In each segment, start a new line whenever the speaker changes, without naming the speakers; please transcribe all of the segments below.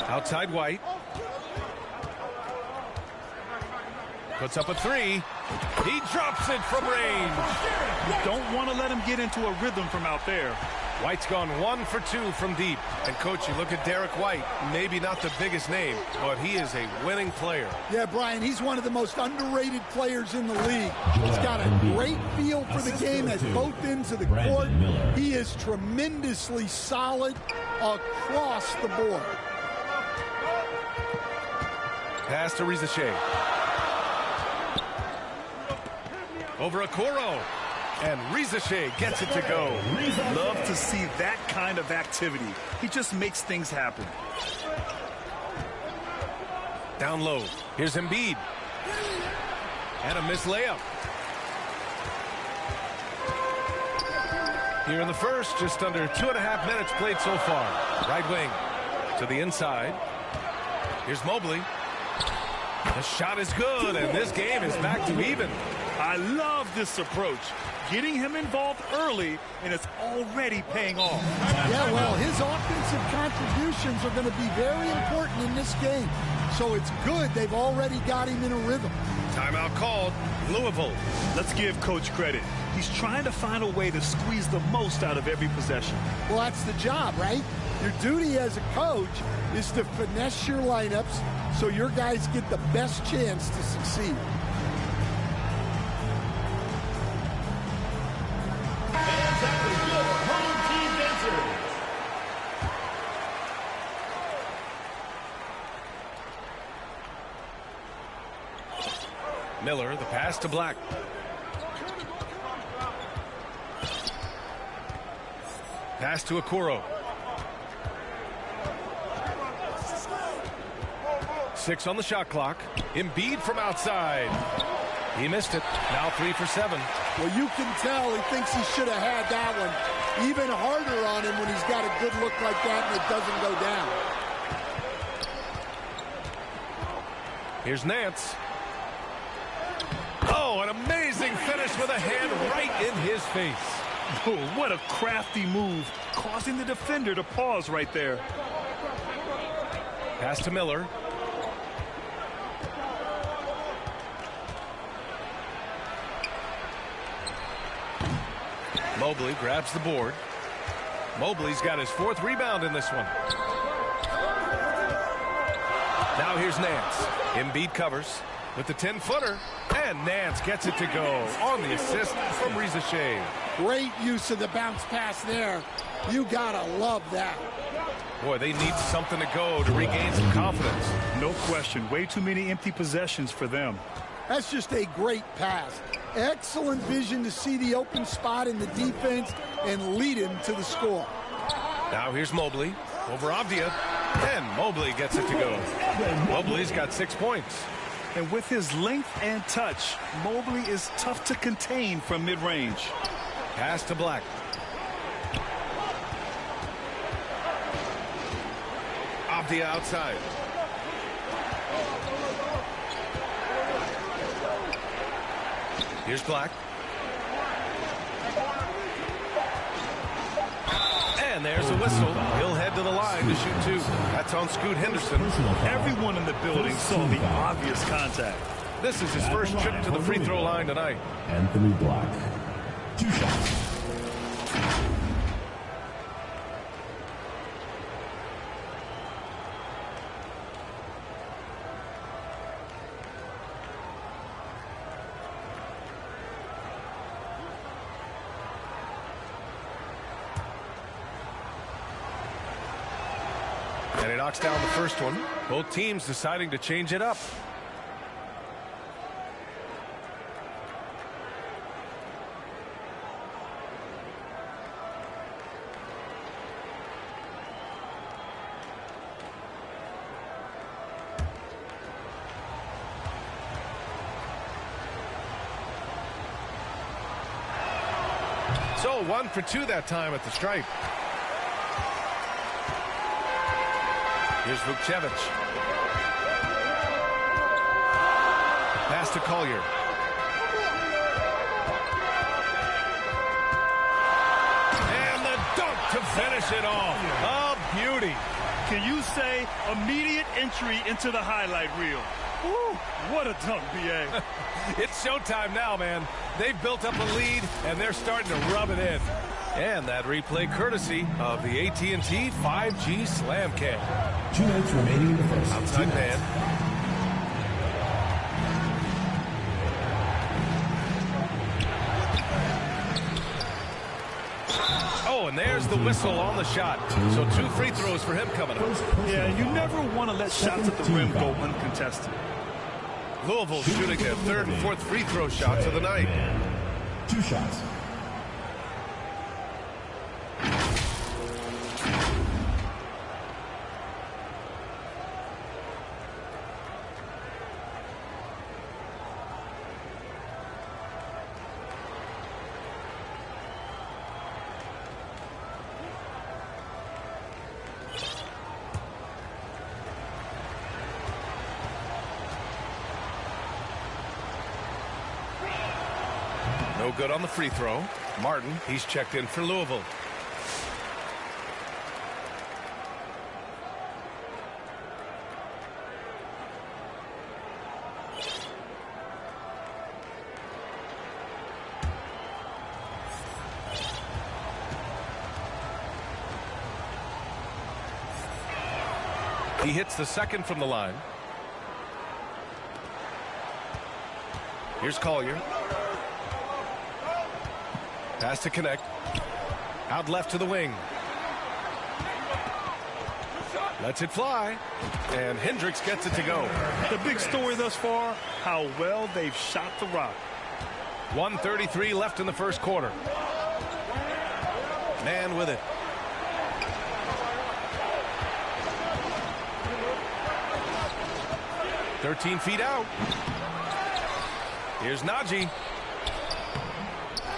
Outside White. Puts up a three. He drops it from range.
You don't want to let him get into a rhythm from out there.
White's gone 1 for 2 from deep. And, Coach, you look at Derek White, maybe not the biggest name, but he is a winning player.
Yeah, Brian, he's one of the most underrated players in the league. He's got a great feel for the game at both ends of the court. He is tremendously solid across the board.
Pass to Riza-Shea. Over Okoro. And Riza-Shea gets it to go.
Love to see that kind of activity. He just makes things happen.
Down low. Here's Embiid. And a missed layup. Here in the first, just under 2.5 minutes played so far. Right wing to the inside. Here's Mobley. The shot is good, and this game is back to even.
I love this approach. Getting him involved early, and it's already paying off.
Yeah, well, his offensive contributions are going to be very important in this game. So it's good they've already got him in a rhythm.
Timeout called. Louisville.
Let's give Coach credit. He's trying to find a way to squeeze the most out of every possession.
Well, that's the job, right? Your duty as a coach is to finesse your lineups so your guys get the best chance to succeed.
Miller, the pass to Black. Pass to Okoro. 6 on the shot clock. Embiid from outside. He missed it. Now 3 for 7.
Well, you can tell he thinks he should have had that one even harder on him when he's got a good look like that and it doesn't go down.
Here's Nance. Oh, an amazing finish with a hand right in his face.
Oh, what a crafty move, causing the defender to pause right there.
Pass to Miller. Mobley grabs the board. Mobley's got his 4th rebound in this one. Now here's Nance. Embiid covers with the 10-footer. And Nance gets it to go on the assist from Riza-Shea.
Great use of the bounce pass there. You gotta love that.
Boy, they need something to go to regain some confidence.
No question. Way too many empty possessions for them.
That's just a great pass. Excellent vision to see the open spot in the defense and lead him to the score.
Now here's Mobley over Avdia. And Mobley gets it to go. Mobley's got 6 points.
And with his length and touch, Mobley is tough to contain from mid-range.
Pass to Black. Avdia outside. Here's Black. And there's a whistle. He'll head to the line to shoot 2. That's on Scoot Henderson.
Everyone in the building saw the obvious contact.
This is his first trip to the free throw line tonight.
Anthony Black. 2 shots.
And he knocks down the first one. Both teams deciding to change it up. So 1 for 2 that time at the stripe. Here's Vukcevic. Pass to Collier. And the dunk to finish it off. A beauty.
Can you say immediate entry into the highlight reel? Woo, what a dunk, B.A.
It's showtime now, man. They've built up a lead, and they're starting to rub it in. And that replay courtesy of the AT&T 5G Slam Cam.
2 minutes remaining in the first.
Outside man. Oh, and there's the whistle on the shot. So 2 free throws for him coming up.
Yeah, you never want to let shots at the rim go uncontested.
Louisville shooting their 3rd and 4th free throw shots of the night.
2 shots.
No good on the free throw. Martin, he's checked in for Louisville. He hits the 2nd from the line. Here's Collier. Pass to connect. Out left to the wing. Lets it fly. And Hendricks gets it to go.
The big story thus far, how well they've shot the rock.
1:33 left in the first quarter. Man with it. "13 feet out." Here's Naji.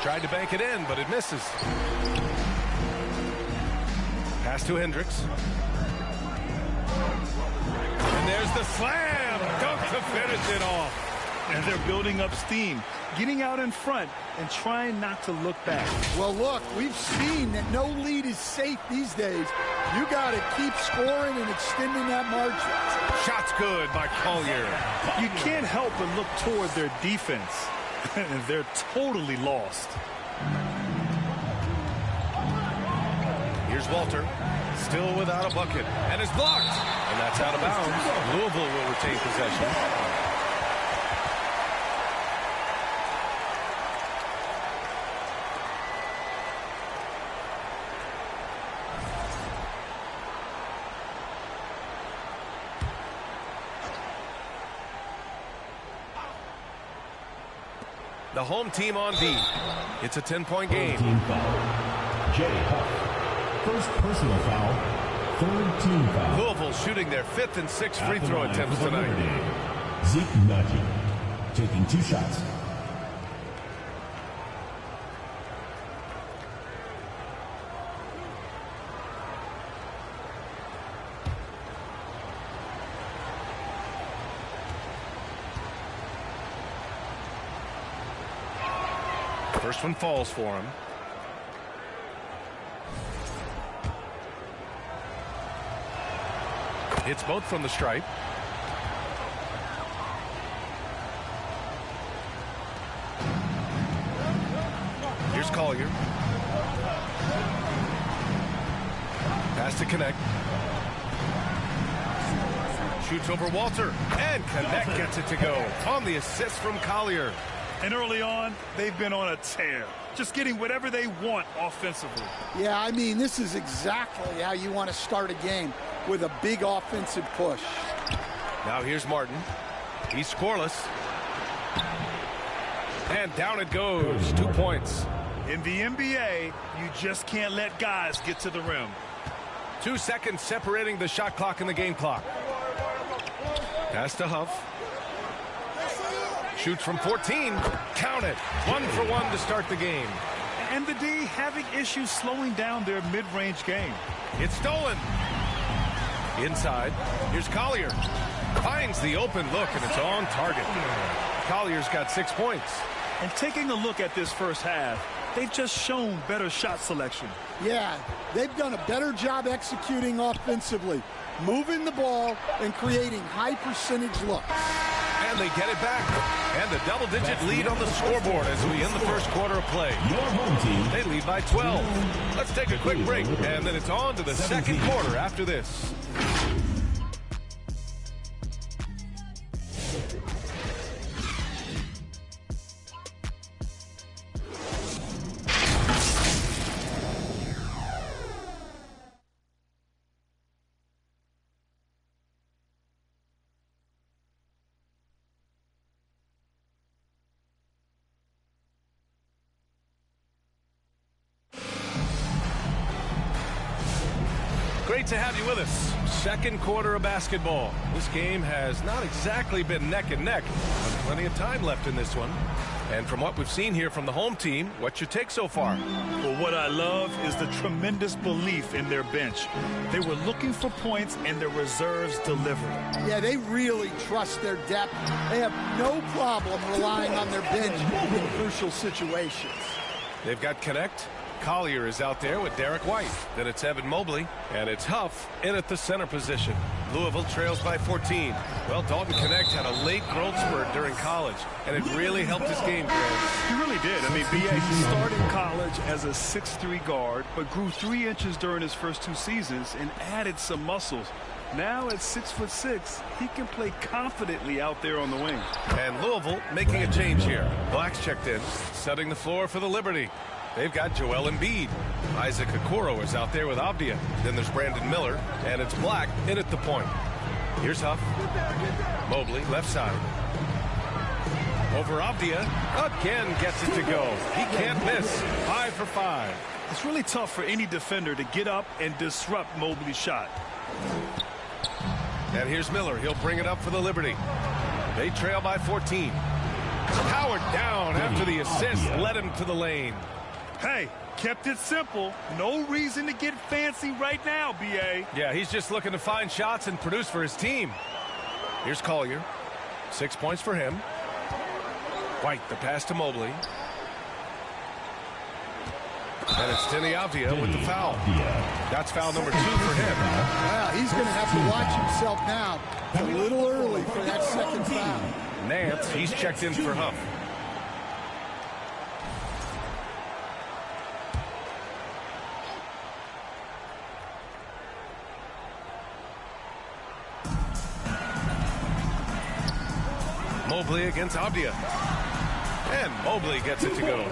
Tried to bank it in, but it misses. Pass to Hendricks. And there's the slam. Dunk to finish it off.
And they're building up steam, getting out in front and trying not to look back.
Well, look, we've seen that no lead is safe these days. You got to keep scoring and extending that margin.
Shot's good by Collier.
You can't help but look toward their defense. They're totally lost.
Here's Walter, still without a bucket, and is blocked. And that's out of bounds. Louisville will retain possession. The home team on D. It's a 10-point game.
Team foul. Jay Huff. First personal foul. 3rd team foul.
Louisville shooting their 5th and 6th free throw attempts tonight.
Zeke Naji taking 2 shots.
First one falls for him. Hits both from the stripe. Here's Collier. Pass to connect. Shoots over Walter. And Connect gets it to go on the assist from Collier.
And early on, they've been on a tear, just getting whatever they want offensively.
Yeah, I mean, this is exactly how you want to start a game, with a big offensive push.
Now here's Martin. He's scoreless. And down it goes. 2 points.
In the NBA, you just can't let guys get to the rim.
2 seconds separating the shot clock and the game clock. Pass to Huff. Shoots from 14. Count it. 1 for 1 to start the game.
And the D having issues slowing down their mid-range game.
It's stolen. Inside. Here's Collier. Finds the open look, and it's on target. Collier's got 6 points.
And taking a look at this first half, they've just shown better shot selection.
Yeah, they've done a better job executing offensively, moving the ball and creating high percentage looks.
And they get it back. And a double-digit lead on the scoreboard as we end the first quarter of play.
Your home team.
They lead by 12. Let's take a quick break, and then it's on to the second quarter after this. Great to have you with us. Second quarter of basketball. This game has not exactly been neck and neck, but plenty of time left in this one. And from what we've seen here from the home team, what's your take so far?
Well, what I love is the tremendous belief in their bench. They were looking for points, and their reserves delivered.
Yeah, they really trust their depth. They have no problem relying on their bench in crucial situations.
They've got Connect. Collier is out there with Derek White. Then it's Evan Mobley. And it's Huff in at the center position. Louisville trails by 14. Well, Dalton Connect had a late growth spurt during college, and it really helped his game, Grant.
He really did. I mean, B.A. started college as a 6'3" guard, but grew 3 inches during his first 2 seasons and added some muscles. Now at 6'6", he can play confidently out there on the wing.
And Louisville making a change here. Black's checked in, setting the floor for the Liberty. They've got Joel Embiid. Isaac Okoro is out there with Avdia. Then there's Brandon Miller, and it's Black in at the point. Here's Huff. Mobley, left side. Over Avdia. Again gets it to go. He can't miss. 5 for 5.
It's really tough for any defender to get up and disrupt Mobley's shot.
And here's Miller. He'll bring it up for the Liberty. They trail by 14. Howard down after the assist led him to the lane.
Hey, kept it simple. No reason to get fancy right now, B.A.
Yeah, he's just looking to find shots and produce for his team. Here's Collier. 6 points for him. White, the pass to Mobley. And it's Deni Avdia with the foul. That's foul number 2 for him.
Well, he's going to have to watch himself now. It's a little early for that second foul.
Nance, he's checked in for Huff. Mobley against Avdia. And Mobley gets it to go.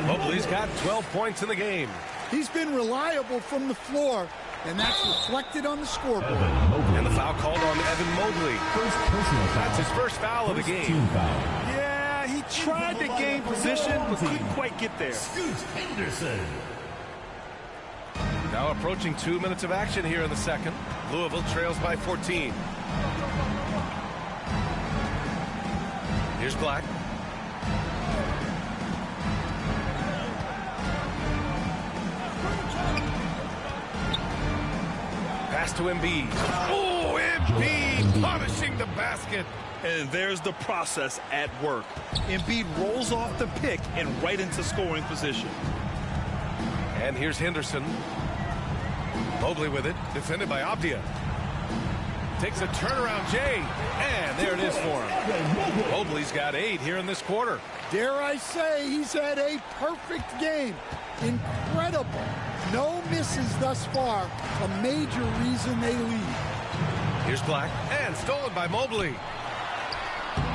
Mobley's got 12 points in the game.
He's been reliable from the floor, and that's reflected on the scoreboard.
And the foul called on Evan Mobley.
First personal foul.
That's his first foul of the game.
Team foul.
Yeah, he tried to gain position, but couldn't quite get there.
Scoot Henderson.
Now approaching 2 minutes of action here in the second. Louisville trails by 14. Here's Black. Pass to Embiid. Oh, Embiid punishing the basket.
And there's the process at work. Embiid rolls off the pick and right into scoring position.
And here's Henderson. Mobley with it, defended by Avdia. Takes a turnaround, Jay, and there it is for him. Mobley's got 8 here in this quarter.
Dare I say he's had a perfect game. Incredible. No misses thus far. A major reason they lead.
Here's Black, and stolen by Mobley.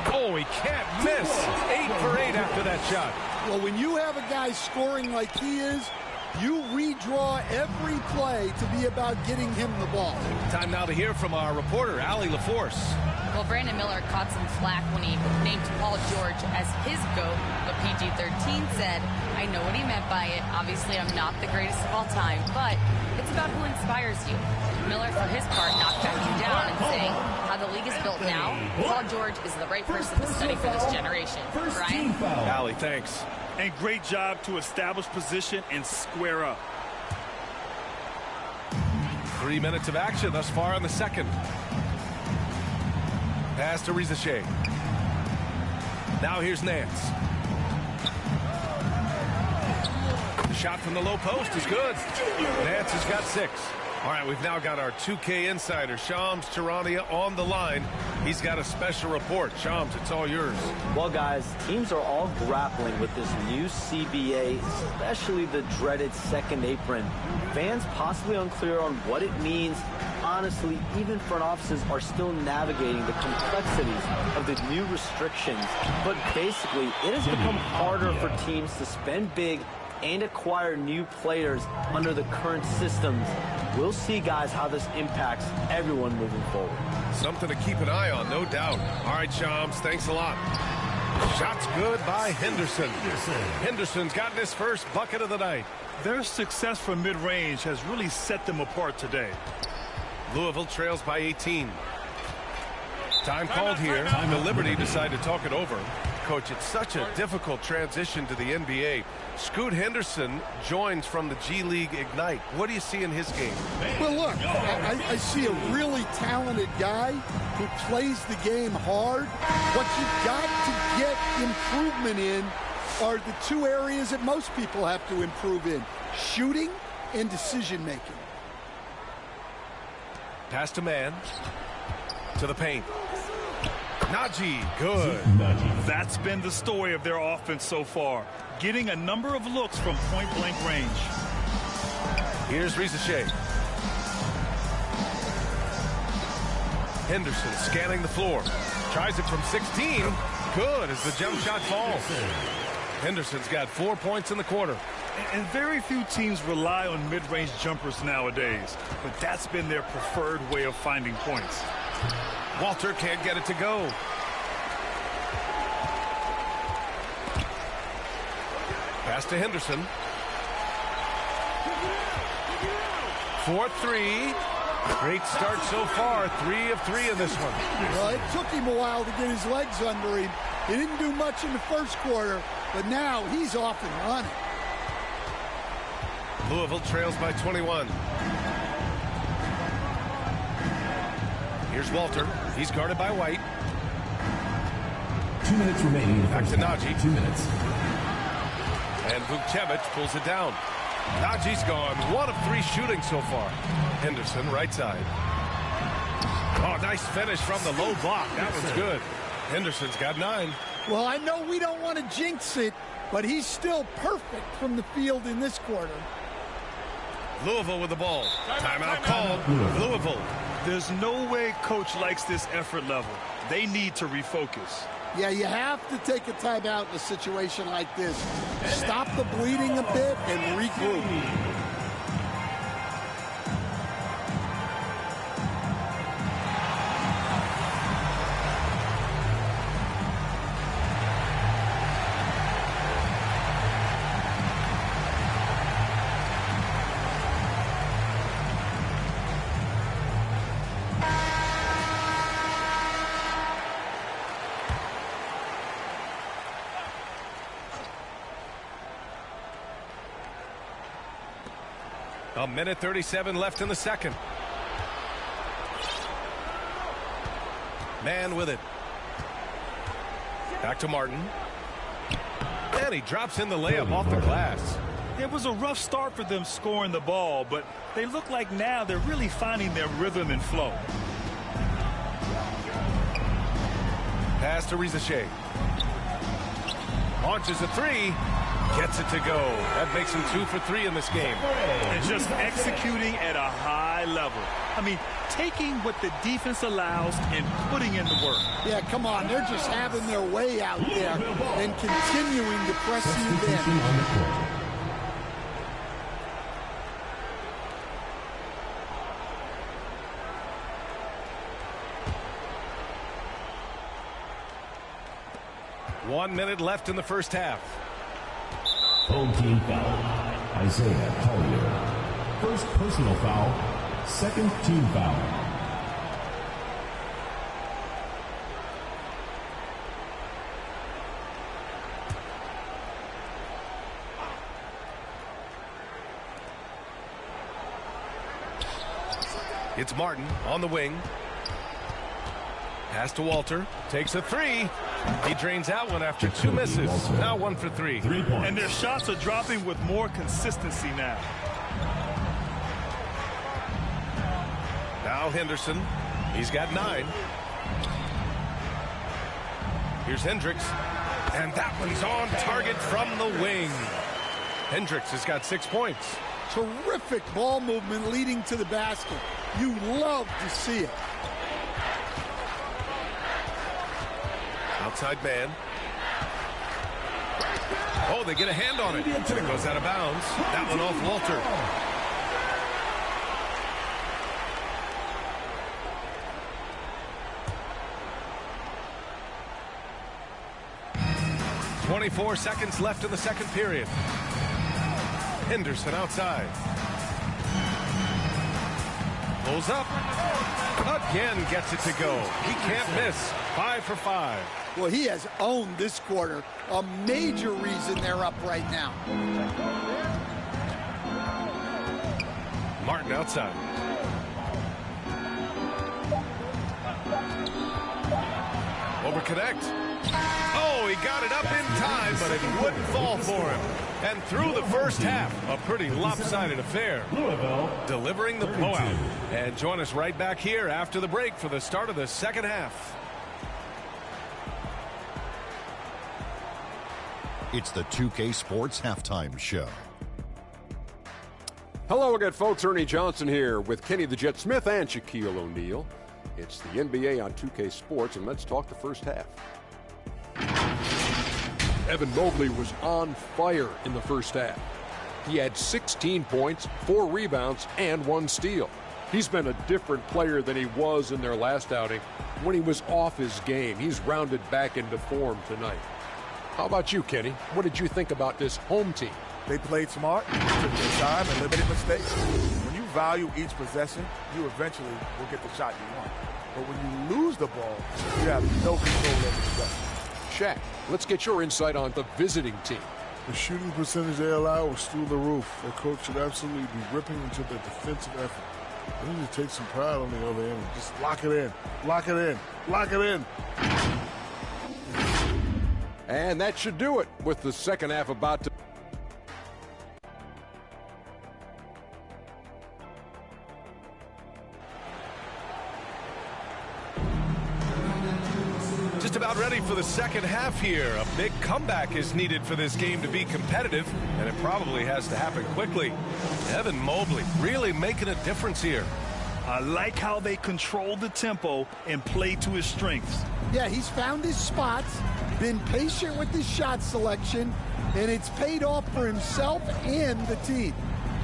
Oh, he can't miss. 8 for 8 after that shot.
Well, when you have a guy scoring like he is, you redraw every play to be about getting him the ball.
Time now to hear from our reporter, Allie LaForce.
Well, Brandon Miller caught some flack when he named Paul George as his GOAT, but PG-13 said, I know what he meant by it. Obviously, I'm not the greatest of all time, but it's about who inspires you. Miller, for his part, knocked backing down and saying, how the league is built now, Paul George is the right person to study for this generation. Brian?
Allie, thanks.
And great job to establish position and square up.
3 minutes of action thus far in the second. Pass to Rizache. Now here's Nance. Shot from the low post is good. Nance has got 6. All right, we've now got our 2K insider, Shams Charania, on the line. He's got a special report. Shams, it's all yours.
Well, guys, teams are all grappling with this new CBA, especially the dreaded second apron. Fans possibly unclear on what it means. Honestly, even front offices are still navigating the complexities of the new restrictions. But basically, it has become harder for teams to spend big and acquire new players under the current systems. We'll see, guys, how this impacts everyone moving forward.
Something to keep an eye on, no doubt. All right, Shams, thanks a lot. Shot's good by Henderson. Henderson's gotten his first bucket of the night.
Their success from mid-range has really set them apart today.
Louisville trails by 18. Time called here. The Liberty decide to talk it over. Coach, it's such a difficult transition to the NBA. Scoot Henderson joins from the G League Ignite. What do you see in his game?
Well, look, I see a really talented guy who plays the game hard. What you've got to get improvement in are the 2 areas that most people have to improve in: shooting and decision-making.
Pass to man. To the paint. Najee, good.
That's been the story of their offense so far, getting a number of looks from point-blank range.
Here's Risacher. Henderson scanning the floor. Tries it from 16. Good as the jump shot falls. Henderson's got 4 points in the quarter.
And very few teams rely on mid-range jumpers nowadays, but that's been their preferred way of finding points.
Walter can't get it to go. Pass to Henderson. 4-3. Great start so far. 3 of 3 in this one.
Well, it took him a while to get his legs under him. He didn't do much in the first quarter, but now he's off and running.
Louisville trails by 21. Here's Walter. He's guarded by White.
2 minutes remaining.
Back to Najee.
2 minutes.
And Vukcevic pulls it down. Najee's gone. 1 of 3 shooting so far. Henderson, right side. Oh, nice finish from the low block. That one's good. Henderson's got 9.
Well, I know we don't want to jinx it, but he's still perfect from the field in this quarter.
Louisville with the ball. Timeout called. Louisville.
There's no way Coach likes this effort level. They need to refocus.
Yeah, you have to take a timeout in a situation like this. Stop the bleeding a bit and regroup.
A minute 37 left in the second. Man with it. Back to Martin. And he drops in the layup off the glass.
It was a rough start for them scoring the ball, but they look like now they're really finding their rhythm and flow.
Pass to Risacher. Launches a 3. Gets it to go. That makes him 2 for 3 in this game.
And just executing at a high level. I mean, taking what the defense allows and putting in the work.
Yeah, come on. They're just having their way out there and continuing to press you in.
One minute left in the first half.
Home team foul. Isaiah Collier. First personal foul. Second team foul.
It's Martin on the wing. Pass to Walter. Takes a three. He drains out one after 2 misses. Now 1 for 3.
3 points.
And their shots are dropping with more consistency now.
Now Henderson. He's got 9. Here's Hendricks. And that one's on target from the wing. Hendricks has got 6 points.
Terrific ball movement leading to the basket. You love to see it.
Outside man. Oh, they get a hand on it. And it goes out of bounds. That one off Walter. .24 seconds left in the second period. Henderson outside. Pulls up. Again gets it to go. He can't miss. 5 for 5.
Well, he has owned this quarter. A major reason they're up right now.
Martin outside. Over connect. Oh, he got it up in time, but it wouldn't fall for him. And through the first half, a pretty lopsided affair.
Louisville
Delivering the
32.
blowout. And join us right back here after the break for the start of the second half.
It's the 2K Sports Halftime Show.
Hello again, folks. Ernie Johnson here with Kenny the Jet Smith and Shaquille O'Neal. It's the NBA on 2K Sports, and let's talk the first half. Evan Mobley was on fire in the first half. He had 16 points, 4 rebounds, and 1 steal. He's been a different player than he was in their last outing when he was off his game. He's rounded back into form tonight. How about you, Kenny? What did you think about this home team?
They played smart, took their time, and limited mistakes. When you value each possession, you eventually will get the shot you want. But when you lose the ball, you have no control over the possession.
Shaq, let's get your insight on the visiting team.
The shooting percentage they allow was through the roof. Their coach should absolutely be ripping into their defensive effort. They need to take some pride on the other end and just lock it in, lock it in, lock it in.
And that should do it with the second half about to...
Just about ready for the second half here. A big comeback is needed for this game to be competitive, and it probably has to happen quickly. Evan Mobley really making a difference here.
I like how they control the tempo and play to his strengths.
Yeah, he's found his spots, been patient with his shot selection, and it's paid off for himself and the team.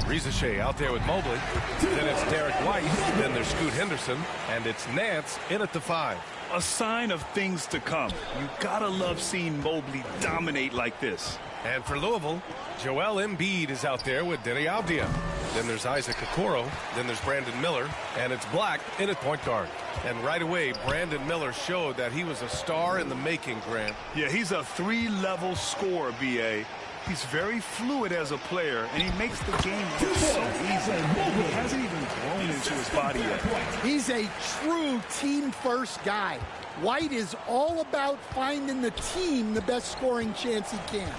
Rizachet out there with Mobley. Then it's Derek White. Then there's Scoot Henderson. And it's Nance in at the 5.
A sign of things to come. You gotta love seeing Mobley dominate like this.
And for Louisville, Joel Embiid is out there with Denny Avdia. Then there's Isaac Okoro. Then there's Brandon Miller. And it's Black in at point guard. And right away, Brandon Miller showed that he was a star in the making, Grant.
Yeah, he's a 3-level scorer, B.A. He's very fluid as a player, and he makes the game look so easy. He hasn't even grown into his body yet.
He's a true team-first guy. White is all about finding the team the best scoring chance he can.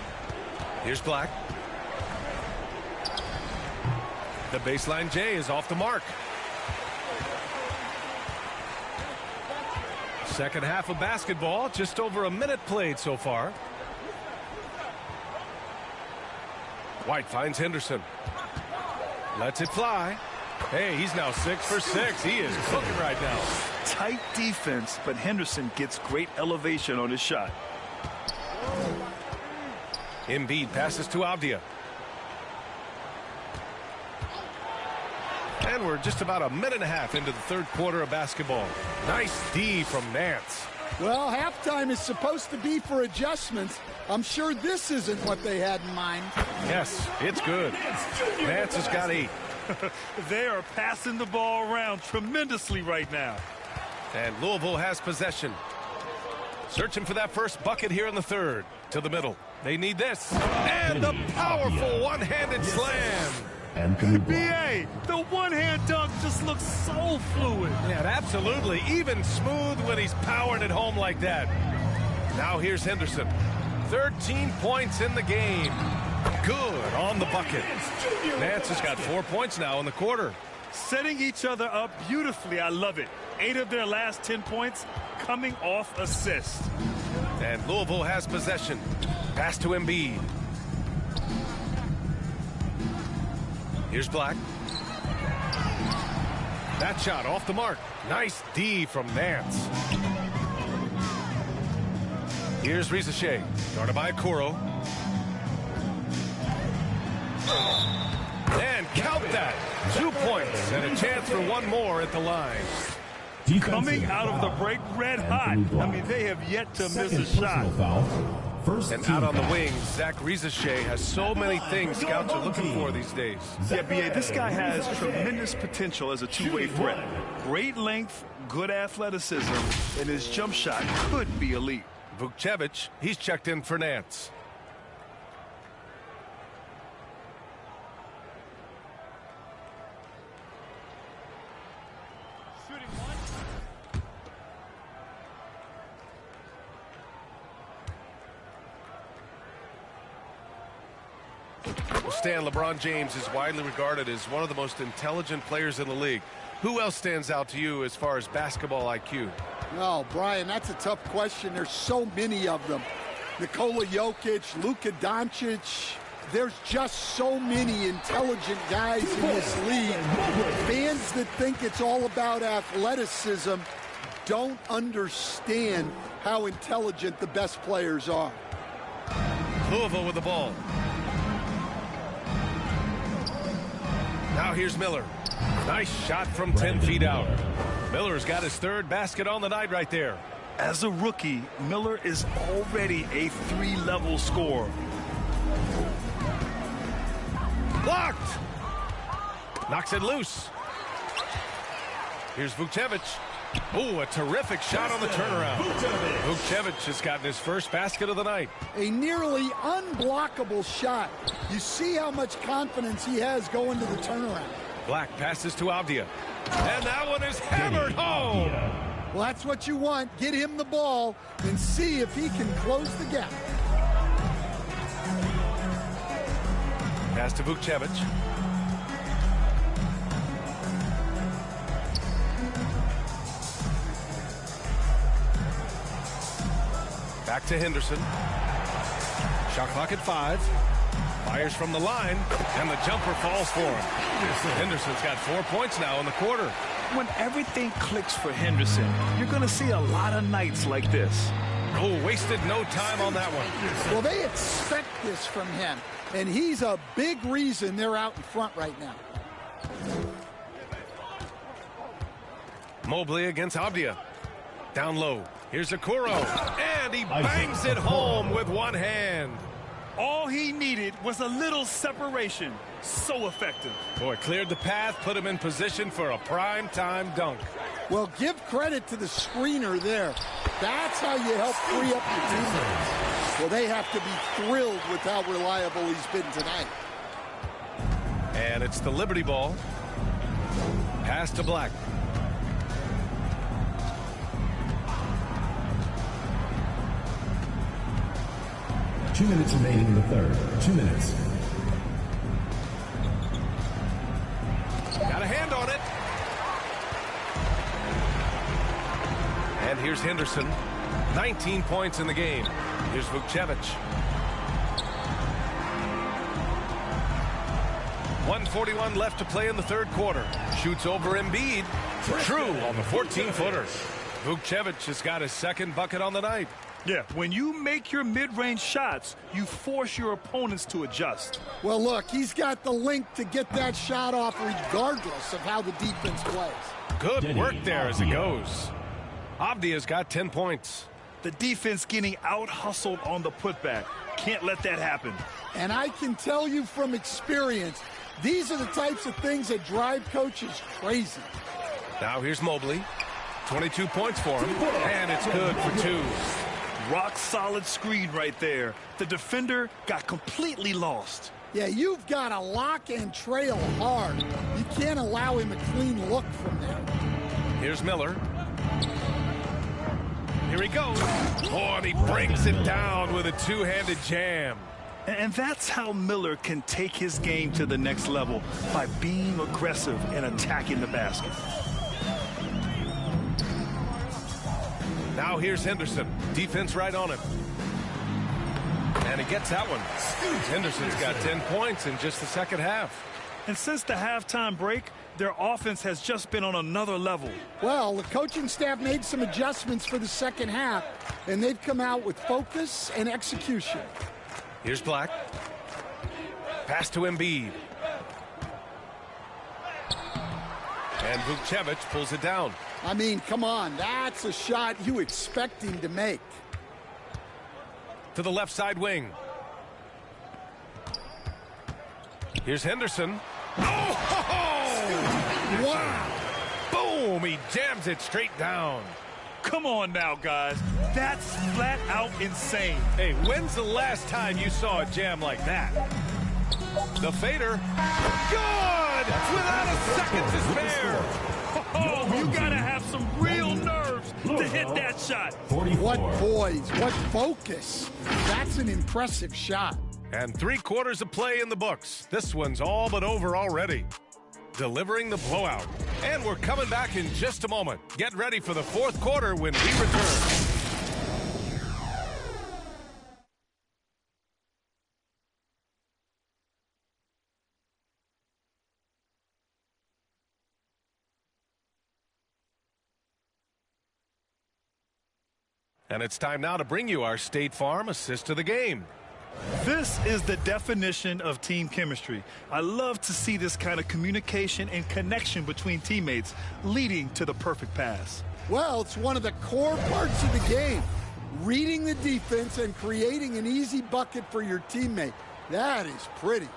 Here's Black. The baseline J is off the mark. Second half of basketball, just over a minute played so far. White finds Henderson. Lets it fly. Hey, he's now 6 for 6. He is cooking right now.
Tight defense, but Henderson gets great elevation on his shot.
Embiid passes to Avdia. And we're just about a minute and a half into the third quarter of basketball. Nice D from Nance.
Well, halftime is supposed to be for adjustments. I'm sure this isn't what they had in mind.
Yes, it's good. Nance has got 8.
They are passing the ball around tremendously right now.
And Louisville has possession. Searching for that first bucket here in the third. To the middle. They need this. And the powerful one-handed slam.
Anthony Blunt.
BA, the one-hand dunk just looks so fluid.
Yeah, absolutely. Even smooth when he's powering it home like that. Now here's Henderson. 13 points in the game. Good on the bucket. Nance has got 4 points now in the quarter.
Setting each other up beautifully. I love it. 8 of their last 10 points coming off assists.
And Louisville has possession. Pass to Embiid. Here's Black. That shot off the mark. Nice D from Nance. Here's Rizachet. Guarded by Okoro. And count that. 2 points and a chance for one more at the line.
Coming out of the break red hot. I mean, they have yet to miss a shot.
And out on the wing, Zach Rizachet has so many things scouts are looking for these days.
Yeah, B.A., this guy has tremendous potential as a two-way threat. Great length, good athleticism, and his jump shot could be elite.
Vukcevic, he's checked in for Nance. Stan, LeBron James is widely regarded as one of the most intelligent players in the league. Who else stands out to you as far as basketball IQ?
Oh, Brian, that's a tough question. There's so many of them. Nikola Jokic, Luka Doncic. There's just so many intelligent guys in this league. Fans that think it's all about athleticism don't understand how intelligent the best players are.
Louisville with the ball. Now here's Miller. Nice shot from 10 feet out. Miller's got his third basket on the night right there.
As a rookie, Miller is already a 3-level scorer.
Blocked. Knocks it loose. Here's Vukcevic. Oh, a terrific shot on the turnaround. Vukcevic has gotten his first basket of the night.
A nearly unblockable shot. You see how much confidence he has going to the turnaround.
Black passes to Avdia. And that one is hammered home.
Well, that's what you want. Get him the ball and see if he can close the gap.
Pass to Vukcevic. Back to Henderson. Shot clock at 5. Fires from the line, and the jumper falls for him. Henderson's got 4 points now in the quarter.
When everything clicks for Henderson, you're going to see a lot of nights like this.
Oh, wasted no time on that one.
Well, they expect this from him, and he's a big reason they're out in front right now.
Mobley against Avdia. Down low. Here's Okoro, and he bangs it home with one hand.
All he needed was a little separation. So effective.
Boy, cleared the path, put him in position for a prime-time dunk.
Well, give credit to the screener there. That's how you help free up your teammates. Well, they have to be thrilled with how reliable he's been tonight.
And it's the Liberty ball. Pass to Black.
Two minutes remaining in the third. 2 minutes.
Got a hand on it. And here's Henderson. 19 points in the game. Here's Vukcevic. 1:41 left to play in the third quarter. Shoots over Embiid. True on the 14-footer. Vukcevic has got his second bucket on the night.
Yeah, when you make your mid-range shots, you force your opponents to adjust.
Well, look, he's got the length to get that shot off regardless of how the defense plays.
Good work there as it goes. Avdia's got 10 points.
The defense getting out-hustled on the putback. Can't let that happen.
And I can tell you from experience, these are the types of things that drive coaches crazy.
Now here's Mobley. 22 points for him, and it's good for 2.
Rock solid screen right there. The defender got completely lost.
Yeah, you've got to lock and trail hard. You can't allow him a clean look from there.
Here's Miller. Here he goes. Oh, and he brings it down with a two-handed jam.
And that's how Miller can take his game to the next level, by being aggressive and attacking the basket.
Now here's Henderson. Defense right on him. And he gets that one. Henderson's got 10 points in just the second half.
And since the halftime break, their offense has just been on another level.
Well, the coaching staff made some adjustments for the second half, and they've come out with focus and execution.
Here's Black. Pass to Embiid. And Vukcevic pulls it down.
I mean, come on, that's a shot you expect him to make.
To the left side wing. Here's Henderson. Oh!
Wow!
Boom! He jams it straight down.
Come on now, guys. That's flat out insane.
Hey, when's the last time you saw a jam like that? The fader. Good! Without a second to spare.
Oh, you gotta have some real nerves to hit that shot.
What poise, what focus. That's an impressive shot.
And 3/4 of play in the books. This one's all but over already. Delivering the blowout. And we're coming back in just a moment. Get ready for the fourth quarter when we return. And it's time now to bring you our State Farm assist of the game.
This is the definition of team chemistry. I love to see this kind of communication and connection between teammates leading to the perfect pass.
Well, it's one of the core parts of the game. Reading the defense and creating an easy bucket for your teammate. That is pretty.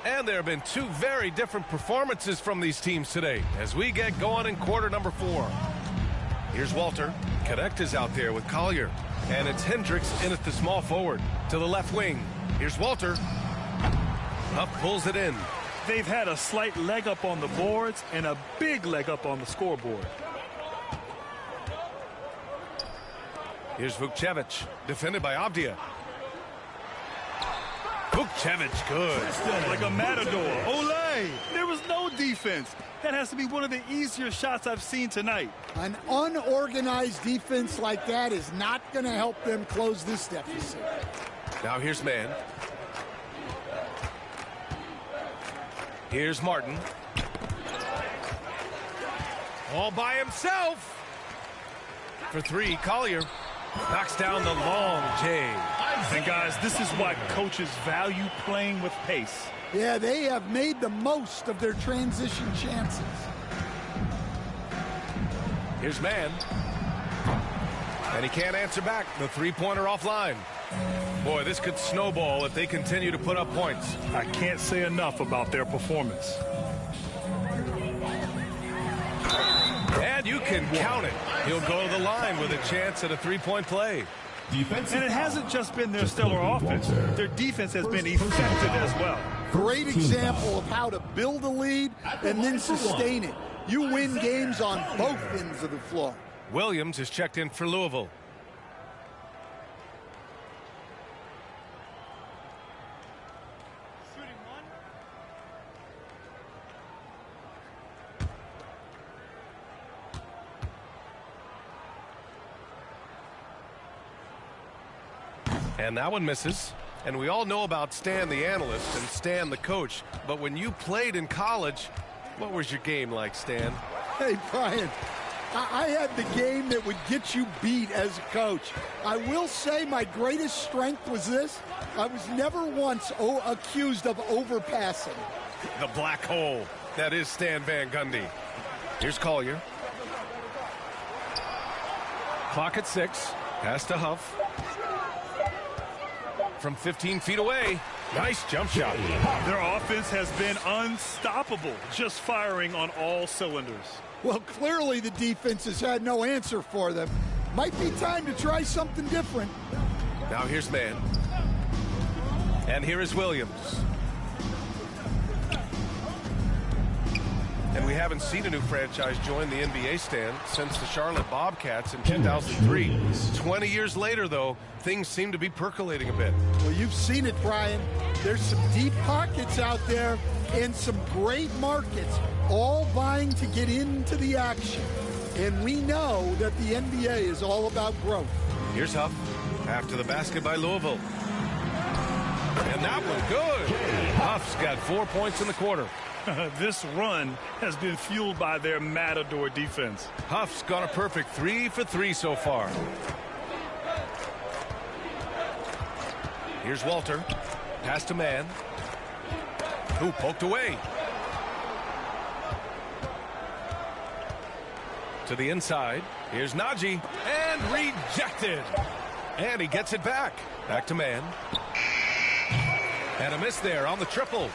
And there have been two very different performances from these teams today as we get going in quarter number 4. Here's Walter. Connect is out there with Collier. And it's Hendricks in at the small forward. To the left wing. Here's Walter. Huff pulls it in.
They've had a slight leg up on the boards and a big leg up on the scoreboard.
Here's Vukcevic. Defended by Avdia. Vukcevic, good.
Like a matador. Olay! There was no defense. That has to be one of the easier shots I've seen tonight.
An unorganized defense like that is not going to help them close this deficit.
Now here's Mann. Here's Martin. All by himself. For 3, Collier knocks down the long J.
And guys, this is why coaches value playing with pace.
Yeah, they have made the most of their transition chances.
Here's Mann. And he can't answer back. The three-pointer offline. Boy, this could snowball if they continue to put up points.
I can't say enough about their performance.
And you can count it. He'll go to the line with a chance at a three-point play.
And it hasn't just been their stellar offense. Their defense has been effective as well.
Great example of how to build a lead and then sustain it. You win games on both ends of the floor.
Williams is checked in for Louisville. And that one misses. And we all know about Stan the analyst and Stan the coach. But when you played in college, what was your game like, Stan?
Hey, Brian, I had the game that would get you beat as a coach. I will say my greatest strength was this. I was never once accused of overpassing.
The black hole. That is Stan Van Gundy. Here's Collier. Clock at 6. Pass to Huff. From 15 feet away. Nice jump shot.
Their offense has been unstoppable, just firing on all cylinders.
Well, clearly the defense has had no answer for them. Might be time to try something different.
Now here's Mann. And here is Williams. And we haven't seen a new franchise join the NBA stand since the Charlotte Bobcats in 2003. 20 years later, though, things seem to be percolating a bit.
Well, you've seen it, Brian. There's some deep pockets out there and some great markets all vying to get into the action. And we know that the NBA is all about growth.
Here's Huff after the basket by Louisville. And that one good. Huff's got 4 points in the quarter.
This run has been fueled by their Matador defense.
Huff's got a perfect 3 for 3 so far. Here's Walter. Pass to man. Who poked away. To the inside. Here's Najee. And rejected. And he gets it back. Back to man. And a miss there on the triple.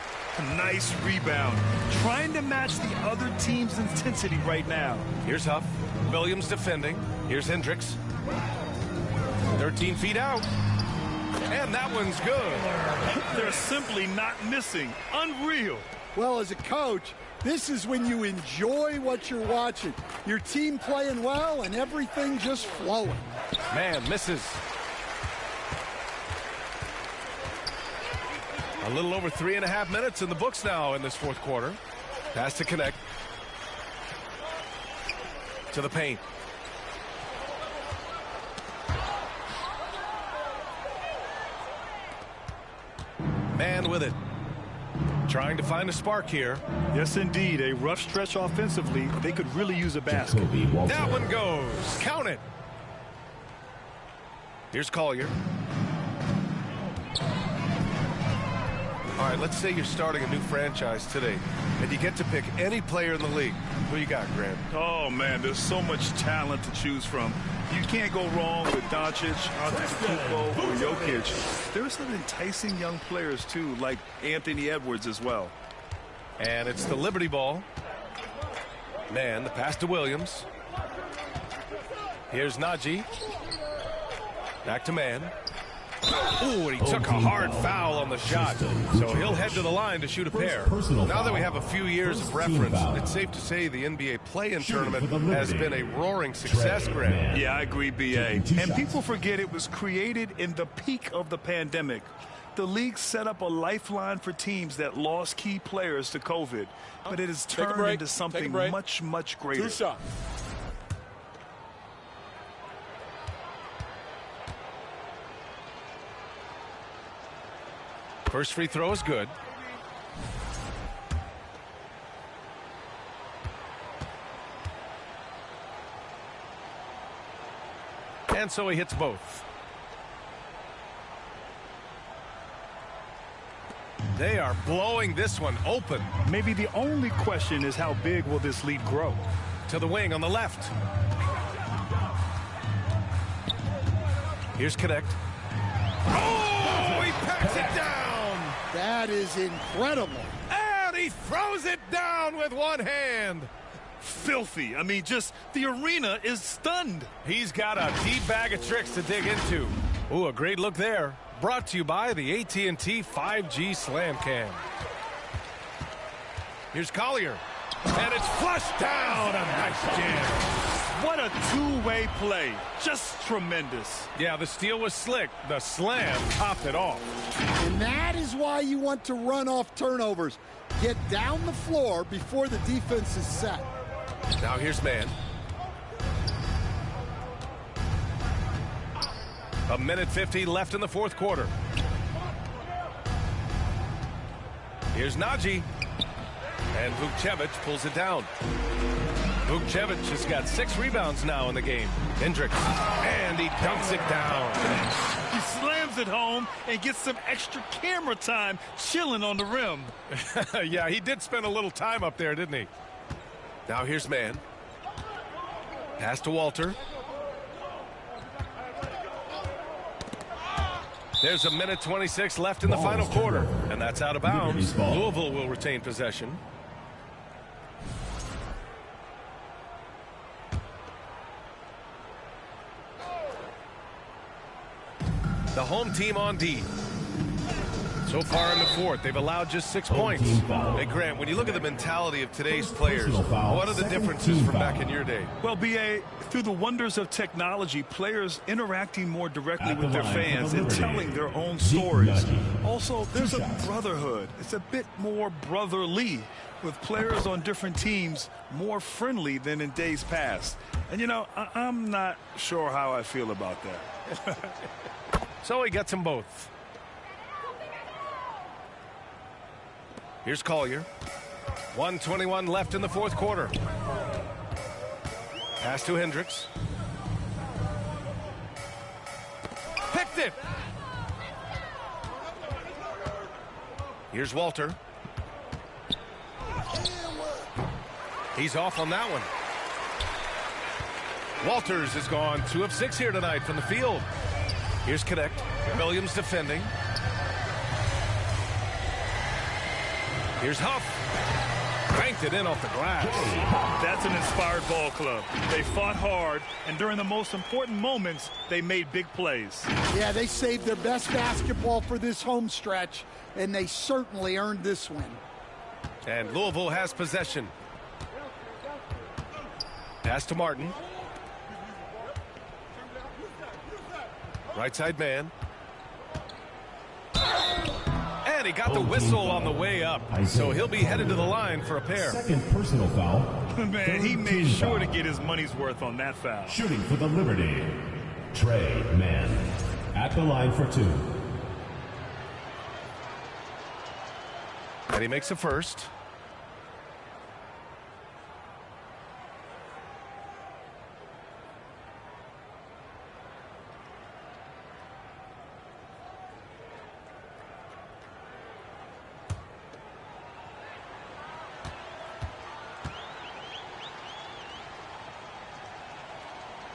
Nice rebound. Trying to match the other team's intensity right now.
Here's Huff. Williams defending. Here's Hendricks. 13 feet out. And that one's good.
They're simply not missing. Unreal.
Well, as a coach, this is when you enjoy what you're watching. Your team playing well and everything just flowing.
Man misses. A little over 3.5 minutes in the books now in this fourth quarter. Pass to connect. To the paint. Man with it. Trying to find a spark here.
Yes, indeed. A rough stretch offensively. They could really use a basket.
That one goes. Count it. Here's Collier. All right, let's say you're starting a new franchise today, and you get to pick any player in the league. Who you got, Grant?
Oh, man, there's so much talent to choose from. You can't go wrong with Doncic, Antetokounmpo, or Jokic. There's some enticing young players, too, like Anthony Edwards as well.
And it's the Liberty ball. Man, the pass to Williams. Here's Najee. Back to man. Ooh, and he took a hard foul on the shot. So he'll head to the line to shoot a pair. Now that we have a few years of reference, it's safe to say the NBA play-in tournament has been a roaring success, Greg.
Yeah, I agree, B.A. And people forget it was created in the peak of the pandemic. The league set up a lifeline for teams that lost key players to COVID. But it has turned into something much, much greater.
2 shots.
First free throw is good. And so he hits both. They are blowing this one open.
Maybe the only question is how big will this lead grow?
To the wing on the left. Here's Connect. Oh, he packs it down.
That is incredible.
And he throws it down with one hand.
Filthy. I mean, just the arena is stunned.
He's got a deep bag of tricks to dig into. Ooh, a great look there. Brought to you by the AT&T 5G Slam Cam. Here's Collier. And it's flushed down. A nice jam.
What a two-way play. Just tremendous.
Yeah, the steal was slick. The slam topped it off.
And that is why you want to run off turnovers. Get down the floor before the defense is set.
Now here's man. A minute 50 left in the fourth quarter. Here's Najee. And Vukcevic pulls it down. Vukcevic has got 6 rebounds now in the game. Hendricks. And he dunks it down.
He slams it home and gets some extra camera time chilling on the rim.
Yeah, he did spend a little time up there, didn't he? Now here's man. Pass to Walter. There's a minute 26 left in the final quarter. And that's out of bounds. Louisville will retain possession. The home team on D. So far in the fourth, they've allowed just 6 points. Hey, Grant, when you look at the mentality of today's players, what are the differences from back in your day?
Well, B.A., through the wonders of technology, players interacting more directly with their fans and telling their own stories. Also, there's a brotherhood. It's a bit more brotherly, with players on different teams more friendly than in days past. And, you know, I'm not sure how I feel about that.
So he gets them both. Here's Collier. 1:21 left in the fourth quarter. Pass to Hendricks. Picked it. Here's Walter. He's off on that one. Walters has gone 2 of 6 here tonight from the field. Here's Connect. Williams defending. Here's Huff. Banked it in off the glass.
That's an inspired ball club. They fought hard, and during the most important moments, they made big plays.
Yeah, they saved their best basketball for this home stretch, and they certainly earned this win.
And Louisville has possession. Pass to Martin. Right side man. And he got the whistle on the way up. So he'll be headed to the line for a pair.
Second personal foul.
Man, he made sure to get his money's worth on that foul.
Shooting for the Liberty, Trey Mann. At the line for 2.
And he makes a first.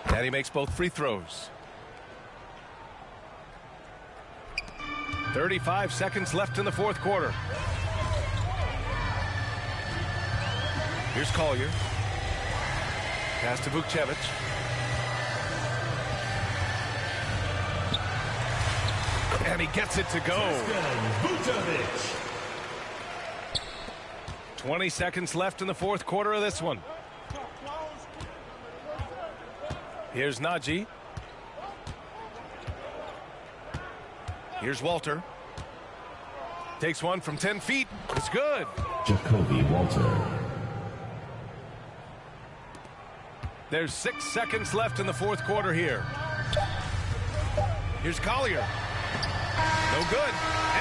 And he makes both free throws. 35 seconds left in the fourth quarter. Here's Collier. Pass to Vukcevic. And he gets it to go. 20 seconds left in the fourth quarter of this one. Here's Najee. Here's Walter. Takes one from 10 feet. It's good.
Jacoby Walter.
There's 6 seconds left in the fourth quarter here. Here's Collier. No good.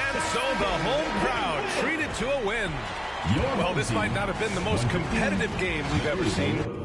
And so the home crowd treated to a win. Well, this might not have been the most competitive game we've ever seen.